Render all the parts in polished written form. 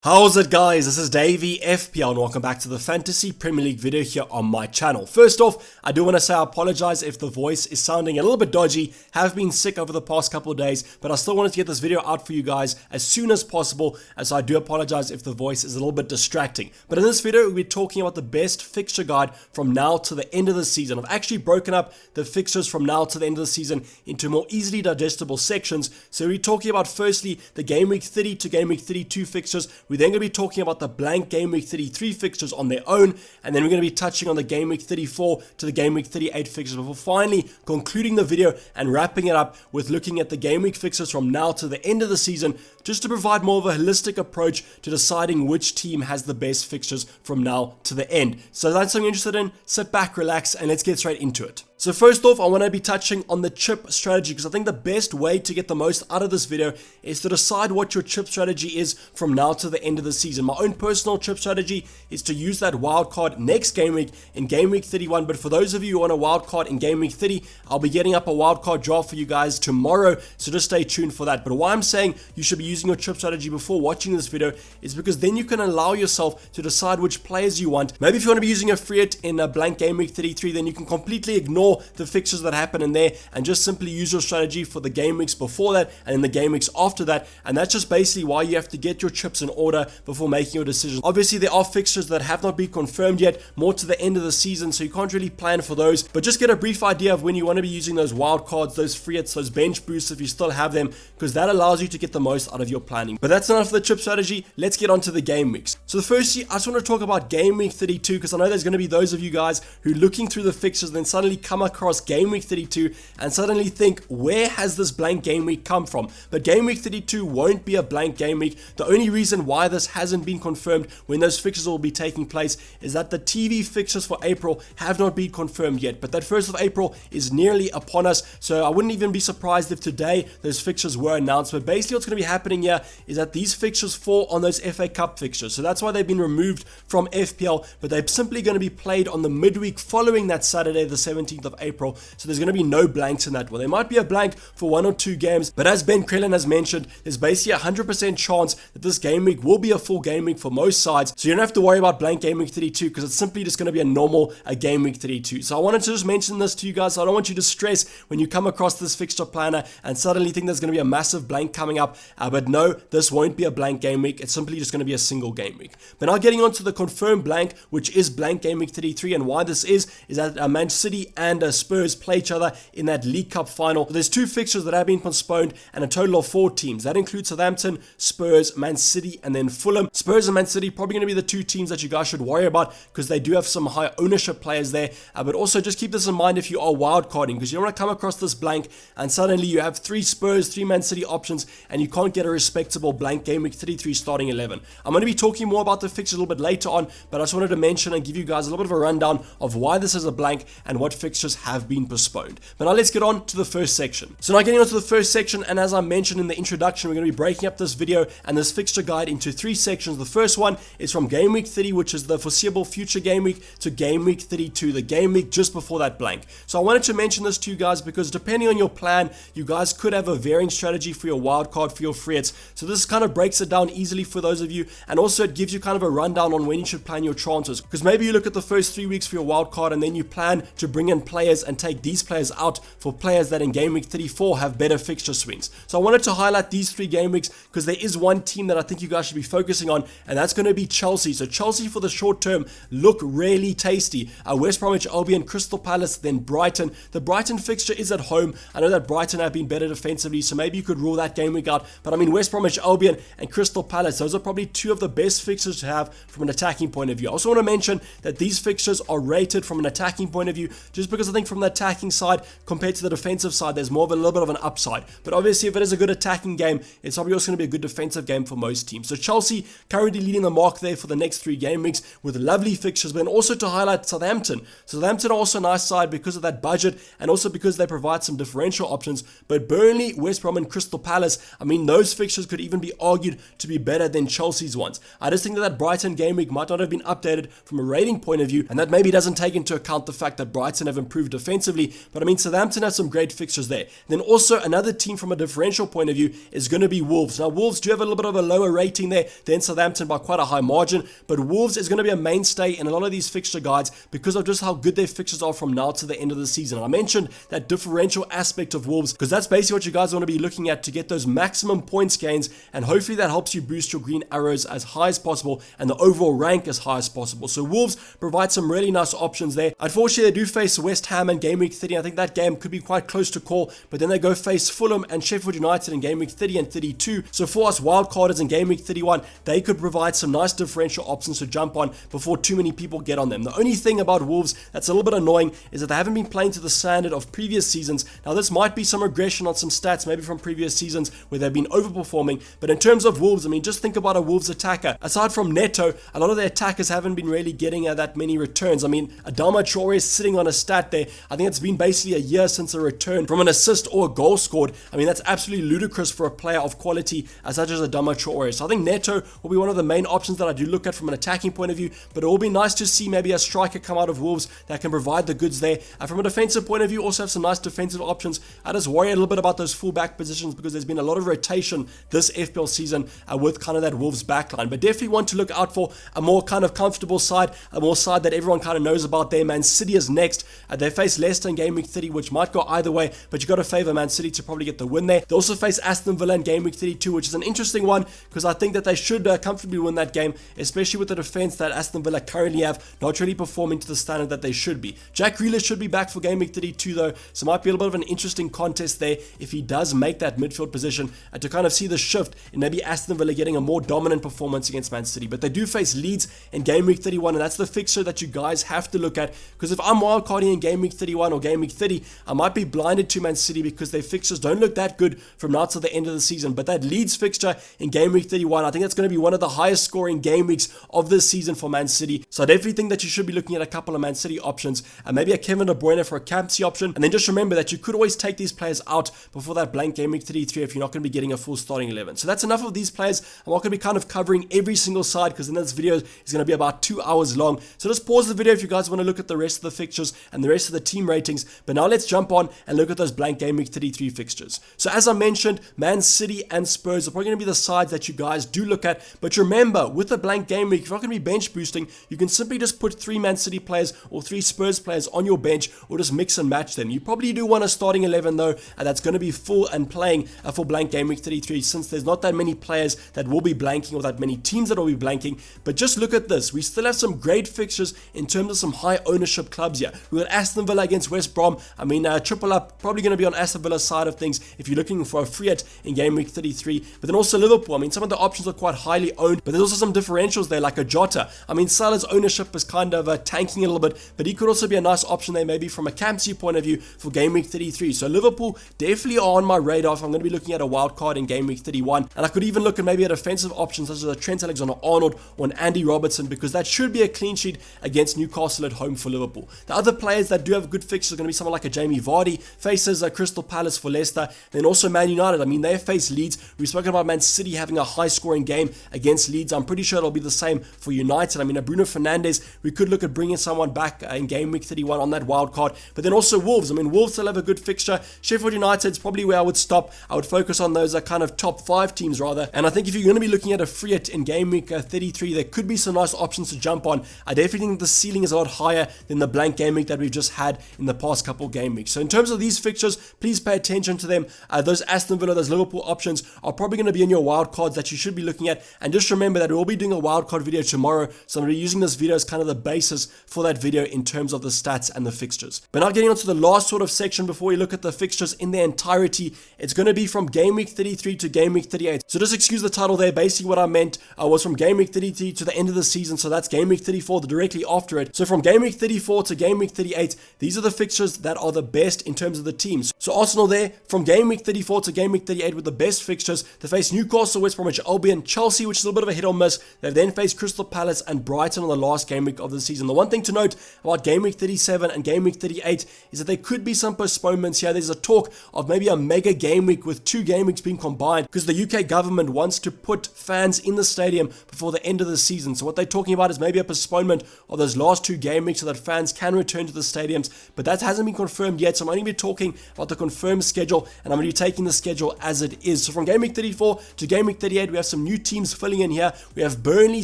How's it, guys? This is Dayvy FPL and welcome back to the Fantasy Premier League video here on my channel. First off, I do want to say I apologize if the voice is sounding a little bit dodgy. Have been sick over the past couple of days, but I still wanted to get this video out for you guys as soon as possible, and so I do apologize if the voice is a little bit distracting. But in this video, we're talking about the best fixture guide from now to the end of the season. I've actually broken up the fixtures from now to the end of the season into more easily digestible sections. So we're talking about firstly the game week 30 to game week 32 fixtures. We're then going to be talking about the blank game week 33 fixtures on their own, and then we're going to be touching on the game week 34 to the game week 38 fixtures before finally concluding the video and wrapping it up with looking at the game week fixtures from now to the end of the season, just to provide more of a holistic approach to deciding which team has the best fixtures from now to the end. So that's something you're interested in. Sit back, relax, and let's get straight into it. So first off, I want to be touching on the chip strategy, because I think the best way to get the most out of this video is to decide what your chip strategy is from now to the end of the season. My own personal chip strategy is to use that wild card next game week in game week 31, but for those of you who want a wild card in game week 30, I'll be getting up a wild card draft for you guys tomorrow, so just stay tuned for that. But why I'm saying you should be using your chip strategy before watching this video is because then you can allow yourself to decide which players you want. Maybe if you want to be using a free hit in a blank game week 33, then you can completely ignore the fixtures that happen in there and just simply use your strategy for the game weeks before that and in the game weeks after that. And that's just basically why you have to get your chips in order before making your decision. Obviously, there are fixtures that have not been confirmed yet, more to the end of the season, so you can't really plan for those, but just get a brief idea of when you want to be using those wild cards, those free hits, those bench boosts if you still have them, because that allows you to get the most out of your planning. But that's enough for the chip strategy. Let's get on to the game weeks. So firstly, I just want to talk about game week 32, because I know there's going to be those of you guys who are looking through the fixtures and then suddenly come across game week 32 and suddenly think, where has this blank game week come from? But game week 32 won't be a blank game week. The only reason why this hasn't been confirmed when those fixtures will be taking place is that the TV fixtures for April have not been confirmed yet, but that 1st of April is nearly upon us, so I wouldn't even be surprised if today those fixtures were announced. But basically what's going to be happening here is that these fixtures fall on those FA Cup fixtures, so that's why they've been removed from FPL, but they're simply going to be played on the midweek following that Saturday the 17th of April, so there's going to be no blanks in that one. There might be a blank for one or two games, but as Ben Krellin has mentioned, there's basically a 100% chance that this game week will be a full game week for most sides, so you don't have to worry about blank game week 32 because it's simply just going to be a normal game week 32. So I wanted to just mention this to you guys, so I don't want you to stress when you come across this fixture planner and suddenly think there's going to be a massive blank coming up, but no, this won't be a blank game week. It's simply just going to be a single game week. But now getting on to the confirmed blank, which is blank game week 33, and why this is that Man City and Spurs play each other in that League Cup final. So there's two fixtures that have been postponed and a total of 4 teams. That includes Southampton, Spurs, Man City, and then Fulham. Spurs and Man City probably going to be the two teams that you guys should worry about because they do have some high ownership players there, but also just keep this in mind if you are wildcarding, because you don't want to come across this blank and suddenly you have 3 Spurs, 3 Man City options and you can't get a respectable blank game week 33 starting 11. I'm going to be talking more about the fixtures a little bit later on, but I just wanted to mention and give you guys a little bit of a rundown of why this is a blank and what fixtures have been postponed. But now let's get on to the first section. So now getting on to the first section, and as I mentioned in the introduction, we're going to be breaking up this video and this fixture guide into 3 sections. The first one is from game week 30, which is the foreseeable future game week, to game week 32, the game week just before that blank. So I wanted to mention this to you guys because depending on your plan, you guys could have a varying strategy for your wild card, for your free hits. So this kind of breaks it down easily for those of you, and also it gives you kind of a rundown on when you should plan your transfers, because maybe you look at the first 3 weeks for your wild card and then you plan to bring in players and take these players out for players that in game week 34 have better fixture swings. So I wanted to highlight these 3 game weeks because there is one team that I think you guys should be focusing on, and that's going to be Chelsea. So Chelsea for the short term look really tasty. West Bromwich Albion, Crystal Palace, then Brighton. The Brighton fixture is at home. I know that Brighton have been better defensively, so maybe you could rule that game week out, but I mean West Bromwich Albion and Crystal Palace, those are probably 2 of the best fixtures to have from an attacking point of view. I also want to mention that these fixtures are rated from an attacking point of view just because I think from the attacking side compared to the defensive side there's more of a little bit of an upside, but obviously if it is a good attacking game, it's probably also going to be a good defensive game for most teams. So Chelsea currently leading the mark there for the next 3 game weeks with lovely fixtures, but also to highlight Southampton. Southampton are also a nice side because of that budget and also because they provide some differential options, but Burnley, West Brom and Crystal Palace, I mean those fixtures could even be argued to be better than Chelsea's ones. I just think that Brighton game week might not have been updated from a rating point of view, and that maybe doesn't take into account the fact that Brighton have improve defensively. But I mean, Southampton has some great fixtures there. Then also another team from a differential point of view is going to be Wolves. Now, Wolves do have a little bit of a lower rating there than Southampton by quite a high margin, but Wolves is going to be a mainstay in a lot of these fixture guides because of just how good their fixtures are from now to the end of the season. And I mentioned that differential aspect of Wolves because that's basically what you guys want to be looking at to get those maximum points gains, and hopefully that helps you boost your green arrows as high as possible and the overall rank as high as possible. So Wolves provide some really nice options there. Unfortunately, they do face West Ham in game week 30. I think that game could be quite close to call, but then they go face Fulham and Sheffield United in game week 30 and 32. So for us wildcarders in game week 31, they could provide some nice differential options to jump on before too many people get on them. The only thing about Wolves that's a little bit annoying is that they haven't been playing to the standard of previous seasons. Now this might be some regression on some stats maybe from previous seasons where they've been overperforming, but in terms of Wolves, I mean, just think about a Wolves attacker. Aside from Neto, a lot of their attackers haven't been really getting that many returns. I mean, Adama Traore is sitting on a stat there. I think it's been basically a year since a return from an assist or a goal scored. I mean, that's absolutely ludicrous for a player of quality such as Adama Traore. So I think Neto will be one of the main options that I do look at from an attacking point of view, but it will be nice to see maybe a striker come out of Wolves that can provide the goods there. From a defensive point of view, also have some nice defensive options. I just worry a little bit about those fullback positions because there's been a lot of rotation this FPL season with kind of that Wolves backline, but definitely want to look out for a more kind of comfortable side, a more side that everyone kind of knows about there. Man City is next. They face Leicester in game week 30, which might go either way, but you got to favor Man City to probably get the win there. They also face Aston Villa in game week 32, which is an interesting one because I think that they should comfortably win that game, especially with the defense that Aston Villa currently have, not really performing to the standard that they should be. Jack Grealish should be back for game week 32 though, so it might be a little bit of an interesting contest there if he does make that midfield position to kind of see the shift in maybe Aston Villa getting a more dominant performance against Man City. But they do face Leeds in game week 31, and that's the fixture that you guys have to look at, because if I'm wildcarding in game week 31 or game week 30, I might be blinded to Man City because their fixtures don't look that good from now to the end of the season. But that Leeds fixture in game week 31, I think that's going to be one of the highest scoring game weeks of this season for Man City. So I definitely think that you should be looking at a couple of Man City options, and maybe a Kevin De Bruyne for a captaincy option. And then just remember that you could always take these players out before that blank game week 33 if you're not going to be getting a full starting 11. So that's enough of these players. I'm not going to be kind of covering every single side because then this video is going to be about 2 hours long. So just pause the video if you guys want to look at the rest of the fixtures and the rest of the team ratings. But now let's jump on and look at those blank game week 33 fixtures. So as I mentioned, Man City and Spurs are probably going to be the sides that you guys do look at. But remember, with the blank game week, if you're not going to be bench boosting, you can simply just put 3 Man City players or 3 Spurs players on your bench or just mix and match them. You probably do want a starting 11 though, and that's going to be full and playing for blank game week 33 since there's not that many players that will be blanking or that many teams that will be blanking. But just look at this. We still have some great fixtures in terms of some high ownership clubs here. We got Aston Villa against West Brom. I mean, triple up probably going to be on Aston Villa's side of things if you're looking for a free hit in game week 33. But then also Liverpool. I mean, some of the options are quite highly owned, but there's also some differentials there like a Jota. I mean, Salah's ownership is kind of tanking a little bit, but he could also be a nice option there maybe from a captaincy point of view for game week 33. So Liverpool definitely are on my radar if I'm going to be looking at a wild card in game week 31. And I could even look at maybe a defensive option such as a Trent Alexander-Arnold or an Andy Robertson, because that should be a clean sheet against Newcastle at home for Liverpool. The other players that do have good fixtures are going to be someone like a Jamie Vardy, faces Crystal Palace for Leicester, then also Man United. I mean, they face Leeds. We've spoken about Man City having a high scoring game against Leeds. I'm pretty sure it'll be the same for United. I mean, Bruno Fernandes, we could look at bringing someone back in game week 31 on that wild card. But then also Wolves. I mean, Wolves still have a good fixture. Sheffield United is probably where I would stop. I would focus on those kind of top 5 teams rather. And I think if you're going to be looking at a free hit in game week 33, there could be some nice options to jump on. I definitely think the ceiling is a lot higher than the blank game week that we've just had in the past couple game weeks. So in terms of these fixtures, please pay attention to them. Those Aston Villa, those Liverpool options are probably going to be in your wild cards that you should be looking at. And just remember that we'll be doing a wild card video tomorrow. So I'm going to be using this video as kind of the basis for that video in terms of the stats and the fixtures. But now getting on to the last sort of section before we look at the fixtures in their entirety, it's going to be from game week 33 to game week 38. So just excuse the title there. Basically what I meant was from game week 33 to the end of the season. So that's game week 34 directly after it. So from game week 34 to game week 38, these are the fixtures that are the best in terms of the teams. So Arsenal there from game week 34 to game week 38 with the best fixtures. They face Newcastle, West Bromwich Albion, Chelsea, which is a little bit of a hit or miss. They've then faced Crystal Palace and Brighton on the last game week of the season. The one thing to note about game week 37 and game week 38 is that there could be some postponements here. There's a talk of maybe a mega game week with 2 game weeks being combined because the UK government wants to put fans in the stadium before the end of the season. So what they're talking about is maybe a postponement of those last 2 game weeks so that fans can return to the stadium stadiums, but that hasn't been confirmed yet, so I'm only going to be talking about the confirmed schedule, and I'm going to be taking the schedule as it is. So from game week 34 to game week 38, we have some new teams filling in here. We have Burnley,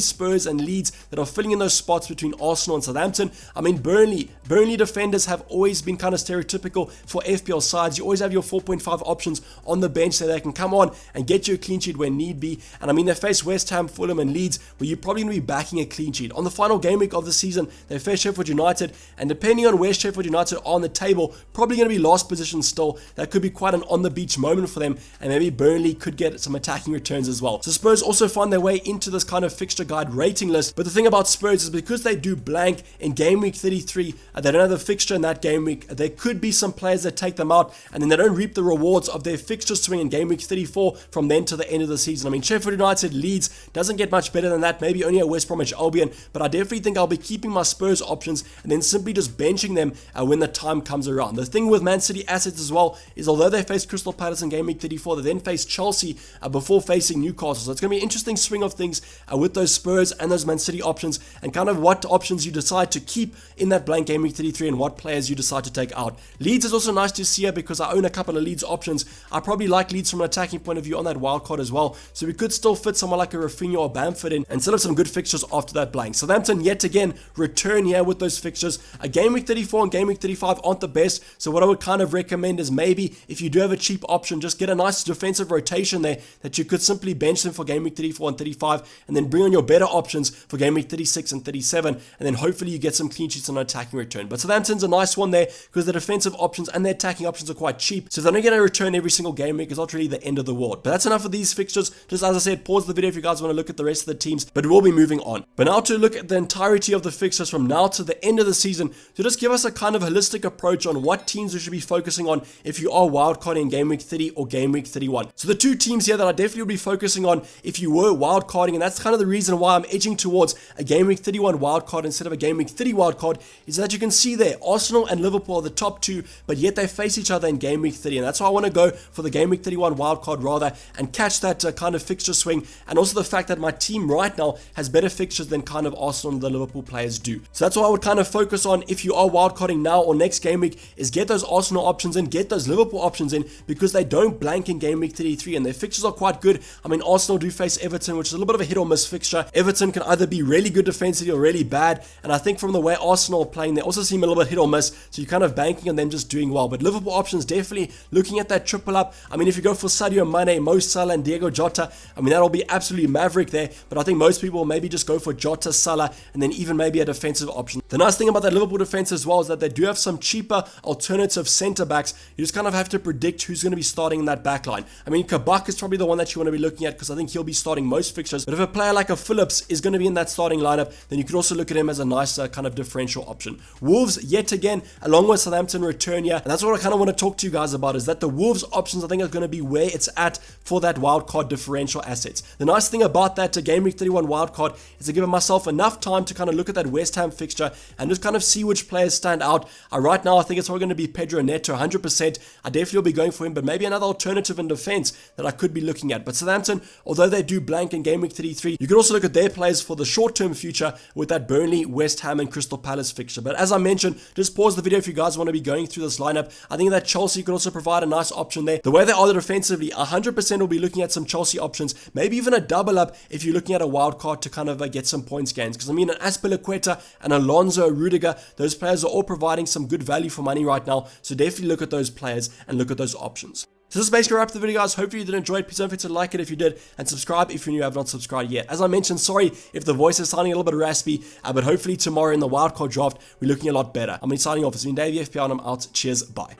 Spurs, and Leeds that are filling in those spots between Arsenal and Southampton. I mean, Burnley defenders have always been kind of stereotypical for FPL sides. You always have your 4.5 options on the bench so they can come on and get you a clean sheet when need be. And I mean, they face West Ham, Fulham, and Leeds, where you're probably going to be backing a clean sheet. On the final game week of the season, they face Sheffield United, and depending on where Sheffield United are on the table, probably going to be last position still. That could be quite an on-the-beach moment for them, and maybe Burnley could get some attacking returns as well. So Spurs also find their way into this kind of fixture guide rating list, but the thing about Spurs is because they do blank in game week 33, they don't have the fixture in that game week. There could be some players that take them out, and then they don't reap the rewards of their fixture swing in game week 34 from then to the end of the season. I mean, Sheffield United, Leeds doesn't get much better than that, maybe only a West Bromwich Albion, but I definitely think I'll be keeping my Spurs options and then simply just benching them when the time comes around. The thing with Man City assets as well is although they face Crystal Palace in game week 34, they then face Chelsea before facing Newcastle. So it's going to be an interesting swing of things with those Spurs and those Man City options, and kind of what options you decide to keep in that blank game week 33 and what players you decide to take out. Leeds is also nice to see here because I own a couple of Leeds options. I probably like Leeds from an attacking point of view on that wild card as well, so we could still fit someone like a Rafinha or Bamford in and set up some good fixtures after that blank. Southampton yet again return here with those fixtures. A game week 34 and game week 35 aren't the best, so what I would kind of recommend is maybe if you do have a cheap option, just get a nice defensive rotation there that you could simply bench them for game week 34 and 35 and then bring on your better options for game week 36 and 37, and then hopefully you get some clean sheets on an attacking return. But Southampton's a nice one there because the defensive options and their attacking options are quite cheap, so if they don't get a return every single game week, it's not really the end of the world. But that's enough of these fixtures. Just as I said, pause the video if you guys want to look at the rest of the teams, but we'll be moving on. But now to look at the entirety of the fixtures from now to the end of the season, to just give us a kind of holistic approach on what teams we should be focusing on if you are wildcarding in game week 30 or game week 31. So the two teams here that I definitely will be focusing on if you were wildcarding, and that's kind of the reason why I'm edging towards a game week 31 wildcard instead of a game week 30 wildcard, is that you can see there Arsenal and Liverpool are the top two, but yet they face each other in game week 30, and that's why I want to go for the game week 31 wildcard rather and catch that kind of fixture swing, and also the fact that my team right now has better fixtures than kind of Arsenal and the Liverpool players do. So that's what I would kind of focus on if you are wildcarding now or next game week, is get those Arsenal options in, get those Liverpool options in, because they don't blank in game week 33 and their fixtures are quite good. I mean, Arsenal do face Everton, which is a little bit of a hit or miss fixture. Everton can either be really good defensively or really bad, and I think from the way Arsenal are playing, they also seem a little bit hit or miss, so you're kind of banking on them just doing well. But Liverpool options, definitely looking at that triple up. I mean, if you go for Sadio Mane, Mo Salah, and Diego Jota, I mean, that'll be absolutely maverick there, but I think most people will maybe just go for Jota, Salah, and then even maybe a defensive option. The nice thing about that Liverpool defense as well is that they do have some cheaper alternative centre backs. You just kind of have to predict who's going to be starting in that back line. I mean, Kabak is probably the one that you want to be looking at because I think he'll be starting most fixtures, but if a player like a Phillips is going to be in that starting lineup, then you could also look at him as a nice kind of differential option. Wolves, yet again, along with Southampton, return here, and that's what I kind of want to talk to you guys about, is that the Wolves options I think are going to be where it's at for that wildcard differential assets. The nice thing about that game week 31 wildcard is to give myself enough time to kind of look at that West Ham fixture and just kind of see which players stand out. Right now I think it's probably going to be Pedro Neto 100%. I definitely will be going for him, but maybe another alternative in defense that I could be looking at. But Southampton, although they do blank in game week 33, you can also look at their players for the short-term future with that Burnley, West Ham and Crystal Palace fixture. But as I mentioned, just pause the video if you guys want to be going through this lineup. I think that Chelsea could also provide a nice option there. The way they are defensively, 100% will be looking at some Chelsea options, maybe even a double up if you're looking at a wild card to kind of get some points gains. Because I mean, an Azpilicueta, an Alonso, Rudiger, those players are all providing some good value for money right now. So definitely look at those players and look at those options. So this is basically wrap up the video, guys. Hopefully you did enjoy it. Please don't forget to like it if you did, and subscribe if you're new and have not subscribed yet. As I mentioned, sorry if the voice is sounding a little bit raspy, but hopefully tomorrow in the wildcard draft, we're looking a lot better. I'm going to be signing off. It's been Dayvy FPL, and I'm out. Cheers, bye.